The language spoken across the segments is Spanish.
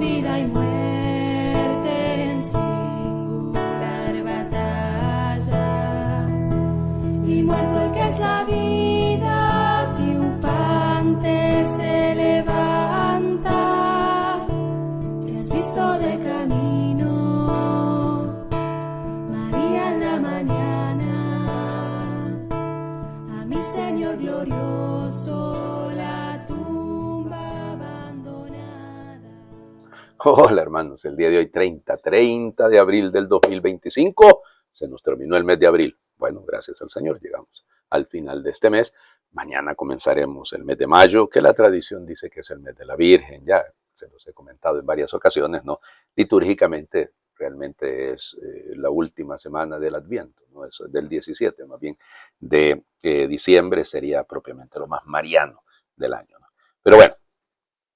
vida y muerte en singular batalla, y muerto el que esa vida triunfante se levanta, que has visto de camino, María en la mañana, a mi Señor glorioso, la tumba abandonada. Hola hermanos, el día de hoy 30 de abril del 2025, se nos terminó el mes de abril. Bueno, gracias al Señor, llegamos al final de este mes. Mañana comenzaremos el mes de mayo, que la tradición dice que es el mes de la Virgen. Ya se los he comentado en varias ocasiones, ¿no? Litúrgicamente realmente es la última semana del Adviento, ¿no? Eso es del 17, más bien de diciembre sería propiamente lo más mariano del año, ¿no? Pero bueno,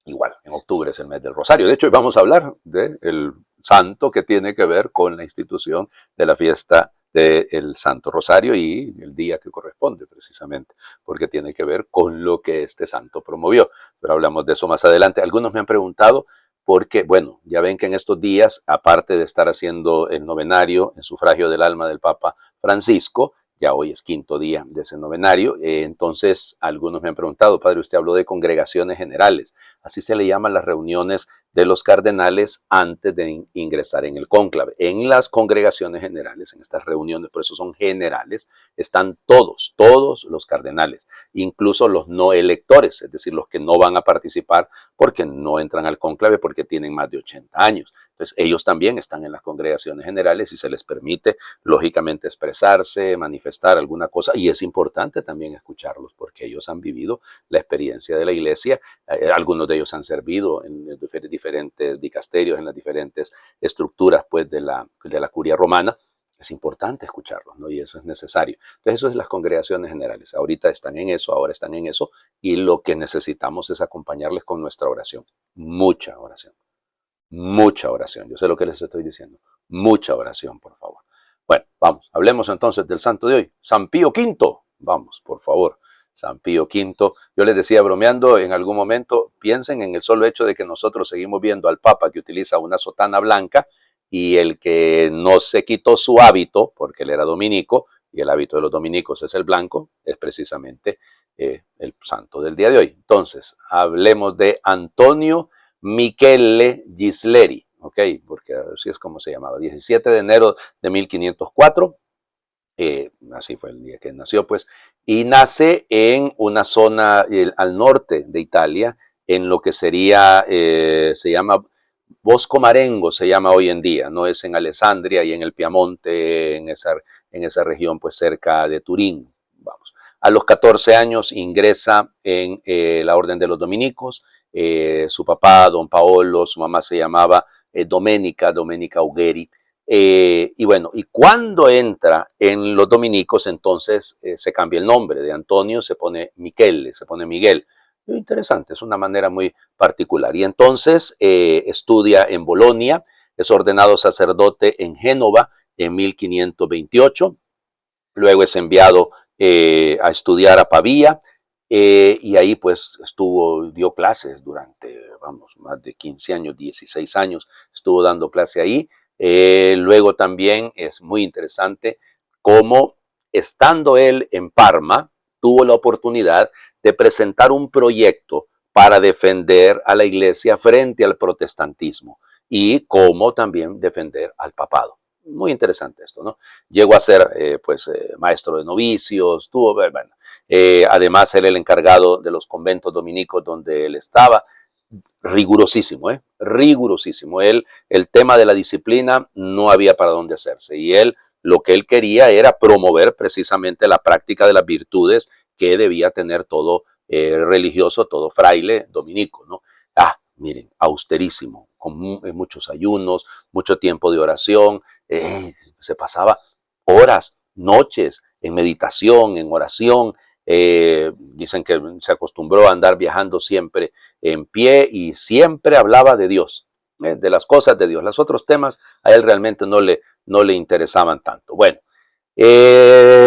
igual, en octubre es el mes del Rosario. De hecho, hoy vamos a hablar del santo que tiene que ver con la institución de la fiesta del Santo Rosario y el día que corresponde precisamente, porque tiene que ver con lo que este santo promovió. Pero hablamos de eso más adelante. Algunos me han preguntado porque, bueno, ya ven que en estos días, aparte de estar haciendo el novenario en sufragio del alma del Papa Francisco, ya hoy es quinto día de ese novenario, entonces algunos me han preguntado, padre, usted habló de congregaciones generales, así se le llaman las reuniones de los cardenales antes de ingresar en el cónclave. En las congregaciones generales, en estas reuniones, por eso son generales, están todos los cardenales, incluso los no electores, es decir, los que no van a participar porque no entran al cónclave porque tienen más de 80 años. Entonces ellos también están en las congregaciones generales y se les permite, lógicamente, expresarse, manifestar alguna cosa, y es importante también escucharlos porque ellos han vivido la experiencia de la iglesia. Algunos de ellos han servido en diferentes dicasterios, en las diferentes estructuras pues, de la curia romana. Es importante escucharlos, ¿no? Y eso es necesario. Entonces, eso es las congregaciones generales. Ahorita están en eso, ahora están en eso, y lo que necesitamos es acompañarles con nuestra oración. Mucha oración. Mucha oración. Yo sé lo que les estoy diciendo. Mucha oración, por favor. Bueno, vamos, hablemos entonces del santo de hoy. San Pío V. Vamos, por favor. San Pío V. Yo les decía bromeando en algún momento, piensen en el solo hecho de que nosotros seguimos viendo al Papa que utiliza una sotana blanca y el que no se quitó su hábito, porque él era dominico, y el hábito de los dominicos es el blanco, es precisamente el santo del día de hoy. Entonces, hablemos de Antonio Michele Ghisleri, ¿ok? Porque así es como se llamaba, 17 de enero de 1504, así fue el día que nació, pues, y nace en una zona al norte de Italia, en lo que sería, se llama Bosco Marengo, se llama hoy en día, no es en Alessandria y en el Piamonte, en esa región, pues cerca de Turín, vamos. A los 14 años ingresa en la Orden de los Dominicos. Su papá, don Paolo, su mamá se llamaba Domenica Ugheri. Y bueno, y cuando entra en los dominicos, entonces se cambia el nombre de Antonio, se pone Michele, se pone Miguel. Interesante, es una manera muy particular. Y entonces estudia en Bolonia, es ordenado sacerdote en Génova en 1528, luego es enviado a estudiar a Pavía, y ahí pues dio clases durante, vamos, más de 15 años, 16 años, estuvo dando clase ahí. Luego también es muy interesante cómo, estando él en Parma, tuvo la oportunidad de presentar un proyecto para defender a la iglesia frente al protestantismo y cómo también defender al papado. Muy interesante esto, ¿no? Llegó a ser, maestro de novicios, además era el encargado de los conventos dominicos donde él estaba. Rigurosísimo, rigurosísimo. El tema de la disciplina no había para dónde hacerse, y lo que él quería era promover precisamente la práctica de las virtudes que debía tener todo religioso, todo fraile dominico, ¿no? Miren, austerísimo, con muchos ayunos, mucho tiempo de oración, se pasaba horas, noches en meditación, en oración. Dicen que se acostumbró a andar viajando siempre en pie y siempre hablaba de Dios, de las cosas de Dios. Los otros temas a él realmente no le interesaban tanto. Bueno,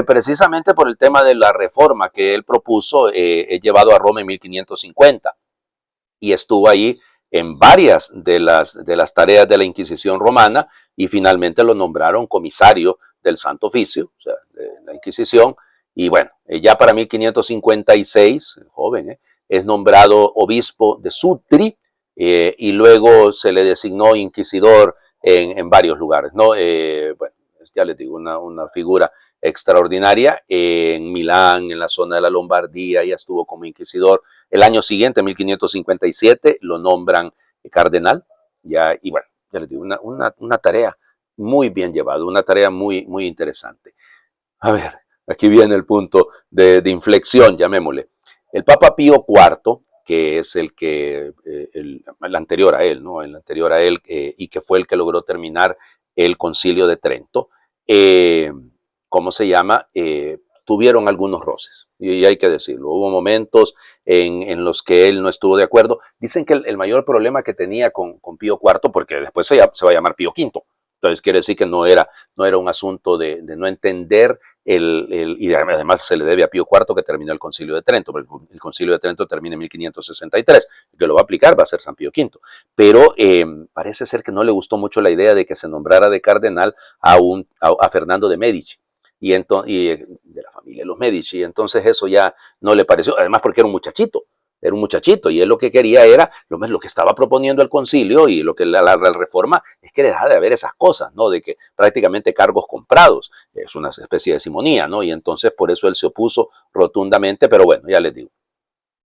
precisamente por el tema de la reforma que él propuso, llevado a Roma en 1550 y estuvo ahí en varias de las tareas de la Inquisición romana y finalmente lo nombraron comisario del Santo Oficio, o sea, de la Inquisición. Y bueno, ya para 1556, joven, es nombrado obispo de Sutri y luego se le designó inquisidor en varios lugares, ¿no? Bueno, ya les digo, una figura extraordinaria. En Milán, en la zona de la Lombardía, ya estuvo como inquisidor. El año siguiente, 1557, lo nombran cardenal. Ya, y bueno, ya les digo, una tarea muy bien llevada, una tarea muy, muy interesante. A ver, aquí viene el punto de inflexión, llamémosle. El Papa Pío IV, que es el anterior a él, ¿no? El anterior a él, y que fue el que logró terminar el Concilio de Trento, ¿cómo se llama? Tuvieron algunos roces, y hay que decirlo. Hubo momentos en los que él no estuvo de acuerdo. Dicen que el mayor problema que tenía con Pío IV, porque después se va a llamar Pío V, entonces quiere decir que no era un asunto de no entender y además se le debe a Pío IV que terminó el Concilio de Trento, porque el Concilio de Trento termina en 1563, el que lo va a aplicar va a ser San Pío V, pero parece ser que no le gustó mucho la idea de que se nombrara de cardenal a Fernando de Medici, y de la familia de los Medici, y entonces eso ya no le pareció, además porque era un muchachito, y él lo que quería era, lo que estaba proponiendo el concilio y lo que la reforma es que deja de haber esas cosas, ¿no? De que prácticamente cargos comprados, es una especie de simonía, ¿no? Y entonces por eso él se opuso rotundamente, pero bueno, ya les digo.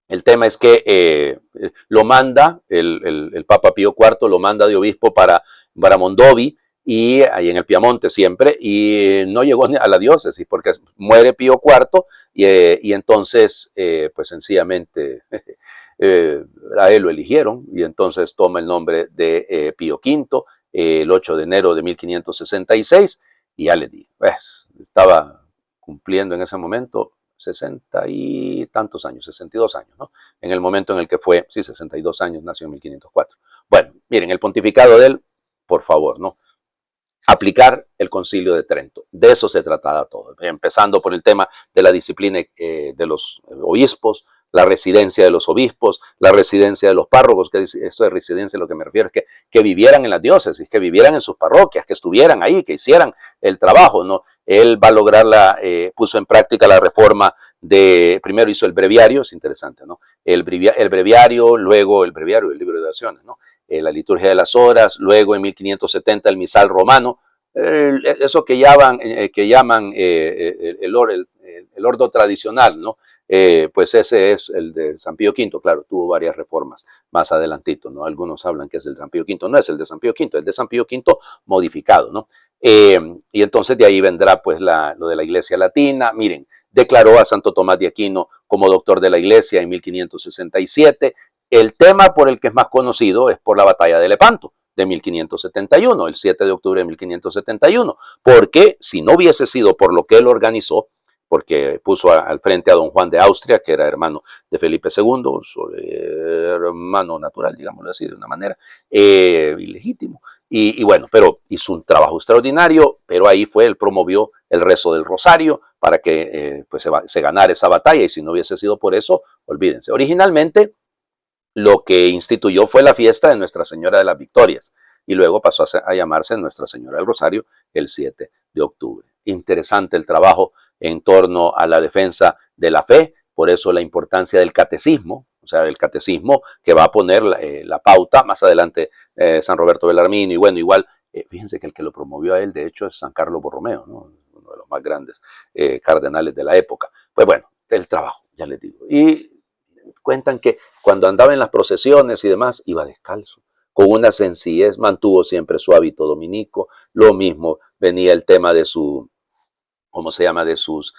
El tema es que lo manda, el Papa Pío IV lo manda de obispo para Mondovi, y ahí en el Piamonte siempre, y no llegó a la diócesis porque muere Pío IV y entonces pues sencillamente a él lo eligieron y entonces toma el nombre de Pío V el 8 de enero de 1566 y ya le di, pues, estaba cumpliendo en ese momento 60 y tantos años, 62 años, ¿no? En el momento en el que fue, sí, 62 años, nació en 1504. Bueno, miren, el pontificado de él, por favor, ¿no? Aplicar el Concilio de Trento. De eso se trataba todo, empezando por el tema de la disciplina de los obispos, la residencia de los obispos, la residencia de los párrocos, que eso de residencia lo que me refiero es que vivieran en las diócesis, que vivieran en sus parroquias, que estuvieran ahí, que hicieran el trabajo, ¿no? Él va a lograr puso en práctica la reforma primero hizo el breviario, es interesante, ¿no? El breviario, luego el breviario, el libro de oraciones, ¿no? La liturgia de las horas, luego en 1570 el misal romano, eso que llaman el ordo tradicional, ¿no? Pues ese es el de San Pío V, claro, tuvo varias reformas más adelantito, ¿no? Algunos hablan que es el de San Pío V, no es el de San Pío V, el de San Pío V modificado, ¿no? Y entonces de ahí vendrá pues lo de la Iglesia Latina. Miren, declaró a Santo Tomás de Aquino como doctor de la Iglesia en 1567. El tema por el que es más conocido es por la batalla de Lepanto de 1571, el 7 de octubre de 1571, porque si no hubiese sido por lo que él organizó, porque puso al frente a don Juan de Austria, que era hermano de Felipe II, su hermano natural, digámoslo así, de una manera, ilegítimo. Y bueno, pero hizo un trabajo extraordinario, pero ahí él promovió el rezo del rosario para que pues se ganara esa batalla, y si no hubiese sido por eso, olvídense. Originalmente, lo que instituyó fue la fiesta de Nuestra Señora de las Victorias, y luego pasó a llamarse Nuestra Señora del Rosario el 7 de octubre. Interesante el trabajo en torno a la defensa de la fe, por eso la importancia del catecismo, o sea, del catecismo que va a poner la pauta más adelante San Roberto Bellarmino, y bueno, igual, fíjense que el que lo promovió a él, de hecho, es San Carlos Borromeo, ¿no? Uno de los más grandes cardenales de la época. Pues bueno, el trabajo, ya les digo. Y cuentan que cuando andaba en las procesiones y demás, iba descalzo, con una sencillez, mantuvo siempre su hábito dominico, lo mismo venía el tema de ¿cómo se llama?, de sus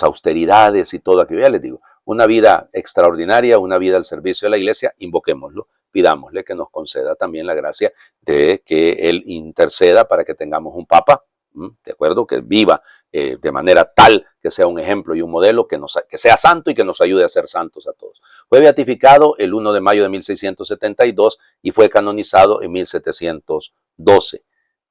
austeridades y todo aquello. Ya les digo, una vida extraordinaria, una vida al servicio de la Iglesia, invoquémoslo, pidámosle que nos conceda también la gracia de que Él interceda para que tengamos un Papa, ¿de acuerdo?, que viva de manera tal que sea un ejemplo y un modelo, que sea santo y que nos ayude a ser santos a todos. Fue beatificado el 1 de mayo de 1672 y fue canonizado en 1712.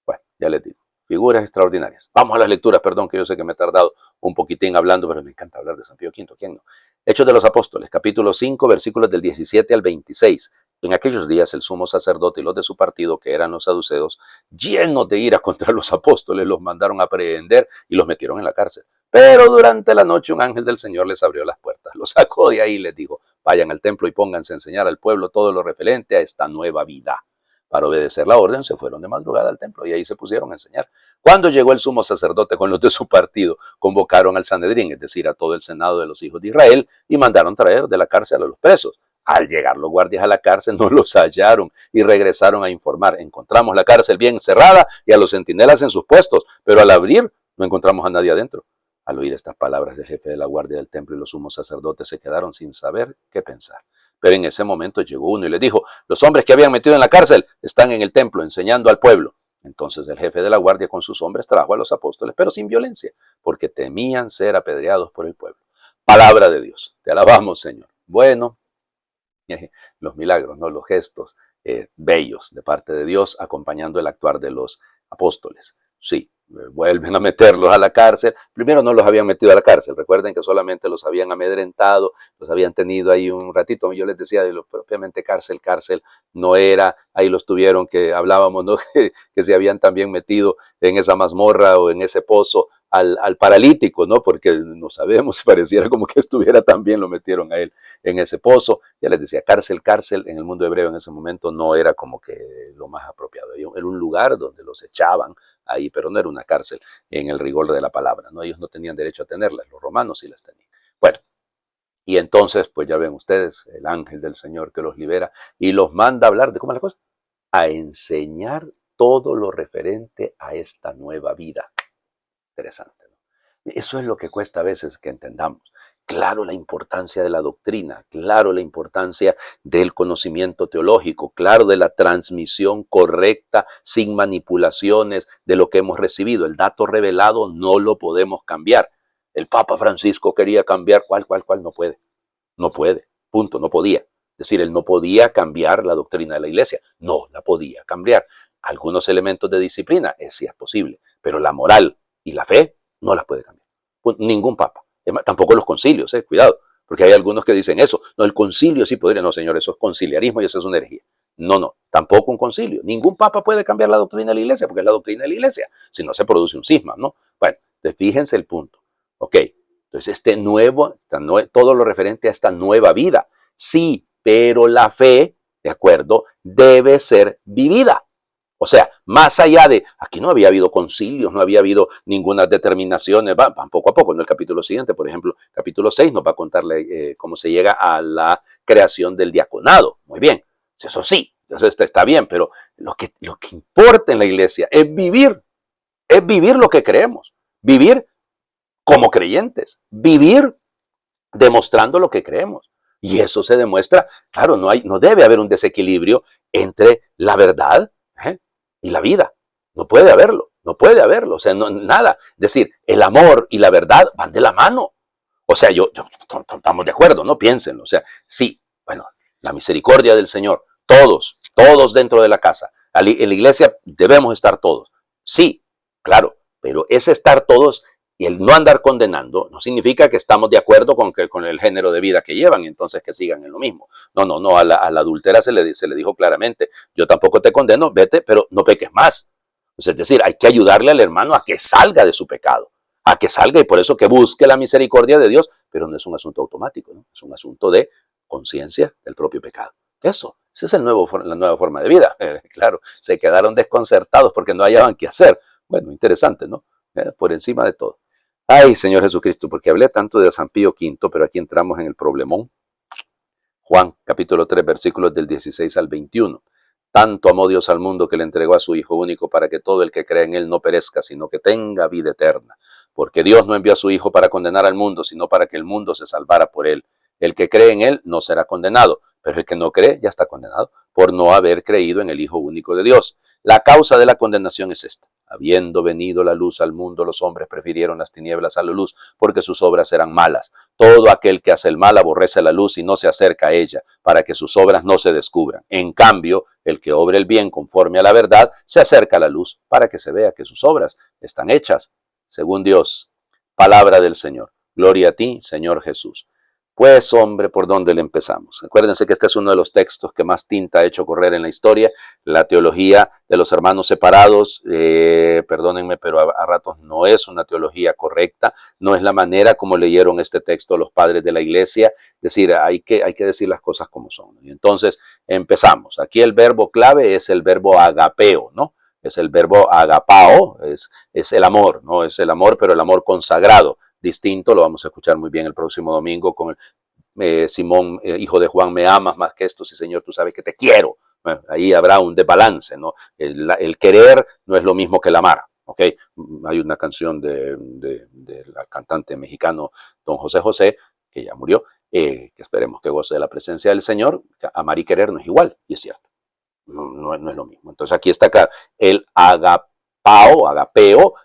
Bueno, ya les digo, figuras extraordinarias. Vamos a las lecturas, perdón, que yo sé que me he tardado un poquitín hablando, pero me encanta hablar de San Pío V, ¿quién no? Hechos de los Apóstoles, capítulo 5, versículos del 17 al 26. En aquellos días el sumo sacerdote y los de su partido, que eran los saduceos, llenos de ira contra los apóstoles, los mandaron a prehender y los metieron en la cárcel. Pero durante la noche un ángel del Señor les abrió las puertas, los sacó de ahí y les dijo: vayan al templo y pónganse a enseñar al pueblo todo lo referente a esta nueva vida. Para obedecer la orden se fueron de madrugada al templo y ahí se pusieron a enseñar. Cuando llegó el sumo sacerdote con los de su partido, convocaron al Sanedrín, es decir, a todo el senado de los hijos de Israel, y mandaron traer de la cárcel a los presos. Al llegar los guardias a la cárcel no los hallaron y regresaron a informar: encontramos la cárcel bien cerrada y a los centinelas en sus puestos, pero al abrir no encontramos a nadie adentro. Al oír estas palabras del jefe de la guardia del templo y los sumos sacerdotes se quedaron sin saber qué pensar. Pero en ese momento llegó uno y les dijo: los hombres que habían metido en la cárcel están en el templo enseñando al pueblo. Entonces el jefe de la guardia con sus hombres trajo a los apóstoles, pero sin violencia, porque temían ser apedreados por el pueblo. Palabra de Dios. Te alabamos, Señor. Bueno, los milagros, ¿no? Los gestos bellos de parte de Dios acompañando el actuar de los apóstoles. Sí, vuelven a meterlos a la cárcel. Primero no los habían metido a la cárcel. Recuerden que solamente los habían amedrentado, los habían tenido ahí un ratito. Yo les decía de lo propiamente cárcel no era. Ahí los tuvieron, que hablábamos, ¿no? que se habían también metido en esa mazmorra o en ese pozo al paralítico, ¿no? Porque no sabemos, pareciera como que estuviera también, lo metieron a él en ese pozo. Ya les decía, cárcel en el mundo hebreo en ese momento no era como que lo más apropiado. Era un lugar donde los echaban ahí, pero no era una cárcel en el rigor de la palabra, ¿no? Ellos no tenían derecho a tenerlas, los romanos sí las tenían. Bueno, y entonces, pues ya ven ustedes, el ángel del Señor que los libera y los manda a hablar de, ¿cómo es la cosa? A enseñar todo lo referente a esta nueva vida. Interesante, ¿no? Eso es lo que cuesta a veces que entendamos. Claro, la importancia de la doctrina, claro, la importancia del conocimiento teológico, claro, de la transmisión correcta, sin manipulaciones de lo que hemos recibido. El dato revelado no lo podemos cambiar. El Papa Francisco quería cambiar, ¿cuál? No puede, punto, no podía. Es decir, él no podía cambiar la doctrina de la iglesia, no la podía cambiar. Algunos elementos de disciplina, sí es posible, pero la moral y la fe no las puede cambiar. Ningún papa. Tampoco los concilios, cuidado, porque hay algunos que dicen eso. No, el concilio sí podría. No, señor, eso es conciliarismo y eso es una herejía. No, tampoco un concilio. Ningún papa puede cambiar la doctrina de la iglesia, porque es la doctrina de la iglesia. Si no, se produce un cisma, ¿no? Bueno, entonces fíjense el punto. Ok, entonces todo lo referente a esta nueva vida. Sí, pero la fe, ¿de acuerdo?, debe ser vivida. O sea, más allá de, aquí no había habido concilios, no había habido ninguna determinaciones, van poco a poco. En el capítulo siguiente, por ejemplo, capítulo 6 nos va a contar cómo se llega a la creación del diaconado. Muy bien, eso sí, eso está bien, pero lo que importa en la iglesia es vivir lo que creemos, vivir como creyentes, vivir demostrando lo que creemos. Y eso se demuestra, claro, no debe haber un desequilibrio entre la verdad y la vida. No puede haberlo, o sea, nada. Es decir, el amor y la verdad van de la mano. O sea, estamos de acuerdo, ¿no? Piénsenlo. O sea, sí, bueno, la misericordia del Señor, todos dentro de la casa. En la iglesia debemos estar todos. Sí, claro, pero ese estar todos y el no andar condenando no significa que estamos de acuerdo con el género de vida que llevan y entonces que sigan en lo mismo. No, a la adúltera se le dijo claramente: yo tampoco te condeno, vete, pero no peques más. Es decir, hay que ayudarle al hermano a que salga de su pecado, a que salga, y por eso que busque la misericordia de Dios, pero no es un asunto automático, ¿no? Es un asunto de conciencia del propio pecado. Esa es la nueva forma de vida. Claro, se quedaron desconcertados porque no hallaban qué hacer. Bueno, interesante, ¿no? Por encima de todo. Ay, Señor Jesucristo, porque hablé tanto de San Pío V, pero aquí entramos en el problemón. Juan, capítulo 3, versículos del 16 al 21. Tanto amó Dios al mundo que le entregó a su Hijo único para que todo el que cree en Él no perezca, sino que tenga vida eterna. Porque Dios no envió a su Hijo para condenar al mundo, sino para que el mundo se salvara por Él. El que cree en Él no será condenado, pero el que no cree ya está condenado por no haber creído en el Hijo único de Dios. La causa de la condenación es esta: habiendo venido la luz al mundo, los hombres prefirieron las tinieblas a la luz, porque sus obras eran malas. Todo aquel que hace el mal aborrece la luz y no se acerca a ella, para que sus obras no se descubran. En cambio, el que obre el bien conforme a la verdad, se acerca a la luz, para que se vea que sus obras están hechas según Dios. Palabra del Señor. Gloria a ti, Señor Jesús. Pues hombre, ¿por dónde le empezamos? Acuérdense que este es uno de los textos que más tinta ha hecho correr en la historia, la teología de los hermanos separados, perdónenme, pero a ratos no es una teología correcta, no es la manera como leyeron este texto los padres de la iglesia, es decir, hay que decir las cosas como son. Y entonces empezamos. Aquí el verbo clave es el verbo agapeo, ¿no? Es el verbo agapao, es el amor, ¿no? Es el amor, pero el amor consagrado. Distinto, lo vamos a escuchar muy bien el próximo domingo con Simón, hijo de Juan, me amas más que esto, sí Señor, tú sabes que te quiero. Bueno, ahí habrá un desbalance, ¿no? El querer no es lo mismo que el amar, ¿ok? Hay una canción de la cantante mexicano Don José José, que ya murió, que esperemos que goce de la presencia del Señor, que amar y querer no es igual, y es cierto, no es lo mismo. Entonces aquí está acá, el agapeo,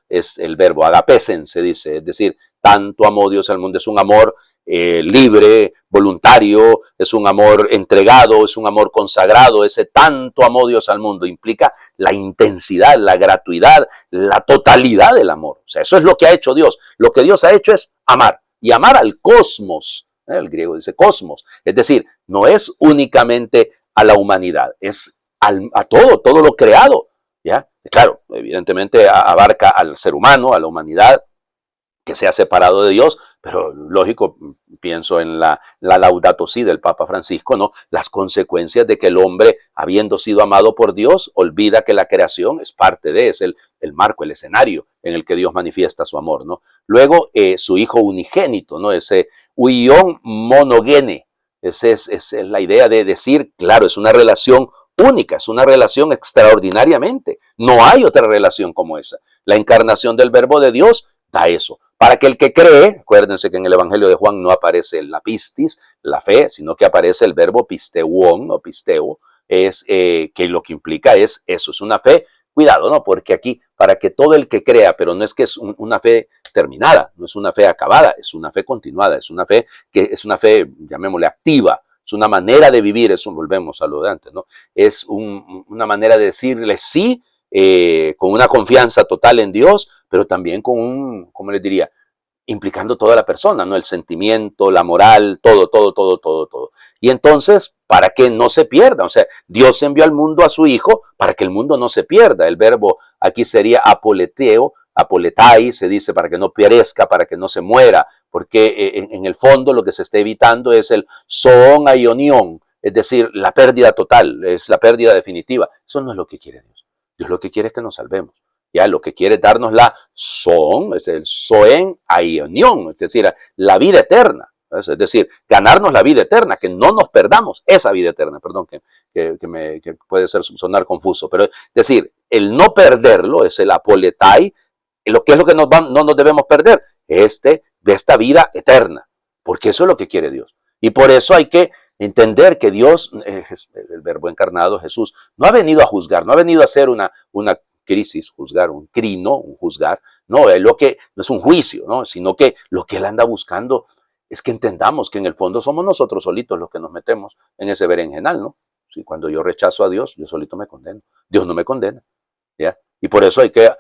es el verbo agapesen, se dice, es decir, tanto amó Dios al mundo, es un amor libre, voluntario, es un amor entregado, es un amor consagrado. Ese tanto amó Dios al mundo implica la intensidad, la gratuidad, la totalidad del amor. O sea, eso es lo que ha hecho Dios. Lo que Dios ha hecho es amar, y amar al cosmos. El griego dice cosmos, es decir, no es únicamente a la humanidad, es a todo lo creado, ¿ya? Claro, evidentemente abarca al ser humano, a la humanidad, que se ha separado de Dios, pero lógico, pienso en la Laudato Si del Papa Francisco, ¿no? Las consecuencias de que el hombre, habiendo sido amado por Dios, olvida que la creación es parte de, es el marco, el escenario en el que Dios manifiesta su amor, ¿no? Luego, su hijo unigénito, ¿no? Ese huión monogene, esa es la idea de decir, claro, es una relación única, es una relación extraordinariamente, no hay otra relación como esa. La encarnación del verbo de Dios da eso. Para que el que cree, acuérdense que en el Evangelio de Juan no aparece la pistis, la fe, sino que aparece el verbo pisteuón o pisteo, es que lo que implica es eso, es una fe, cuidado, ¿no? Porque aquí, para que todo el que crea, pero no es que es una fe terminada, no es una fe acabada, es una fe continuada, es una fe que es una fe, llamémosle activa, es una manera de vivir, eso volvemos a lo de antes, ¿no? Es una manera de decirle sí, con una confianza total en Dios, pero también con ¿cómo les diría? Implicando toda la persona, ¿no? El sentimiento, la moral, todo. Y entonces, para que no se pierda, o sea, Dios envió al mundo a su Hijo para que el mundo no se pierda. El verbo aquí sería apoleteo, apoletai, se dice para que no perezca, para que no se muera, porque en el fondo lo que se está evitando es el zoon aionión, es decir, la pérdida total, es la pérdida definitiva. Eso no es lo que quiere Dios. Dios lo que quiere es que nos salvemos. Ya lo que quiere darnos la son, es el soen aionión, es decir, la vida eterna. Es decir, ganarnos la vida eterna, que no nos perdamos esa vida eterna. Perdón, que puede sonar confuso, pero es decir, el no perderlo es el apoletai, lo que es lo que no nos debemos perder, de esta vida eterna, porque eso es lo que quiere Dios. Y por eso hay que entender que Dios, el verbo encarnado, Jesús, no ha venido a juzgar, no ha venido a hacer una crisis, juzgar, un crino, un juzgar, no, no es un juicio, ¿no? Sino que lo que él anda buscando es que entendamos que en el fondo somos nosotros solitos los que nos metemos en ese berenjenal, ¿no? Si cuando yo rechazo a Dios, yo solito me condeno, Dios no me condena, ¿ya? Y por eso hay que,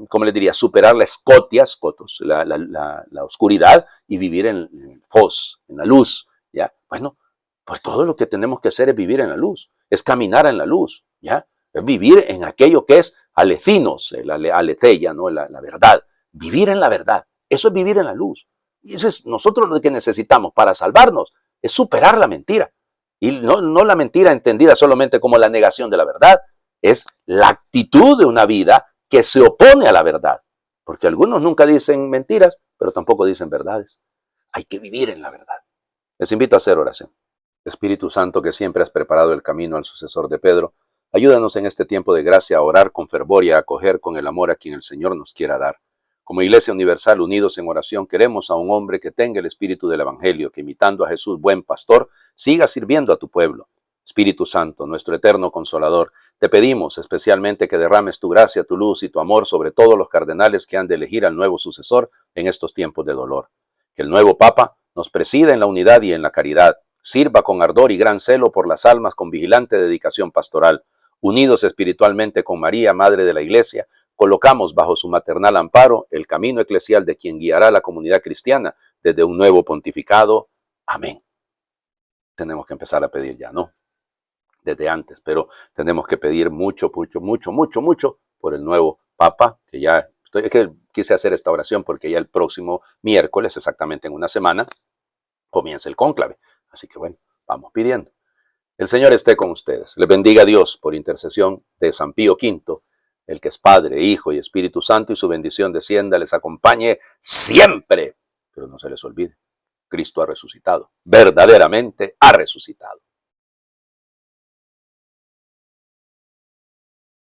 ¿cómo les diría? Superar la escotia, scotos, la oscuridad y vivir en fos, en la luz, ¿ya? Bueno, pues todo lo que tenemos que hacer es vivir en la luz, es caminar en la luz, ¿ya? Es vivir en aquello que es alecinos, la aletheia, ¿no? La verdad. Vivir en la verdad. Eso es vivir en la luz. Y eso es nosotros lo que necesitamos para salvarnos, es superar la mentira. Y no la mentira entendida solamente como la negación de la verdad, es la actitud de una vida que se opone a la verdad. Porque algunos nunca dicen mentiras, pero tampoco dicen verdades. Hay que vivir en la verdad. Les invito a hacer oración. Espíritu Santo, que siempre has preparado el camino al sucesor de Pedro, ayúdanos en este tiempo de gracia a orar con fervor y a acoger con el amor a quien el Señor nos quiera dar. Como Iglesia Universal, unidos en oración, queremos a un hombre que tenga el espíritu del Evangelio, que imitando a Jesús, buen pastor, siga sirviendo a tu pueblo. Espíritu Santo, nuestro eterno Consolador, te pedimos especialmente que derrames tu gracia, tu luz y tu amor sobre todos los cardenales que han de elegir al nuevo sucesor en estos tiempos de dolor. Que el nuevo Papa nos presida en la unidad y en la caridad, sirva con ardor y gran celo por las almas con vigilante dedicación pastoral. Unidos espiritualmente con María, Madre de la Iglesia, colocamos bajo su maternal amparo el camino eclesial de quien guiará a la comunidad cristiana desde un nuevo pontificado. Amén. Tenemos que empezar a pedir ya, ¿no? Desde antes, pero tenemos que pedir mucho, mucho, mucho, mucho, mucho por el nuevo Papa, que ya, es que quise hacer esta oración porque ya el próximo miércoles, exactamente en una semana, comienza el cónclave. Así que bueno, vamos pidiendo. El Señor esté con ustedes. Les bendiga Dios por intercesión de San Pío V, el que es Padre, Hijo y Espíritu Santo, y su bendición descienda, les acompañe siempre. Pero no se les olvide, Cristo ha resucitado, verdaderamente ha resucitado.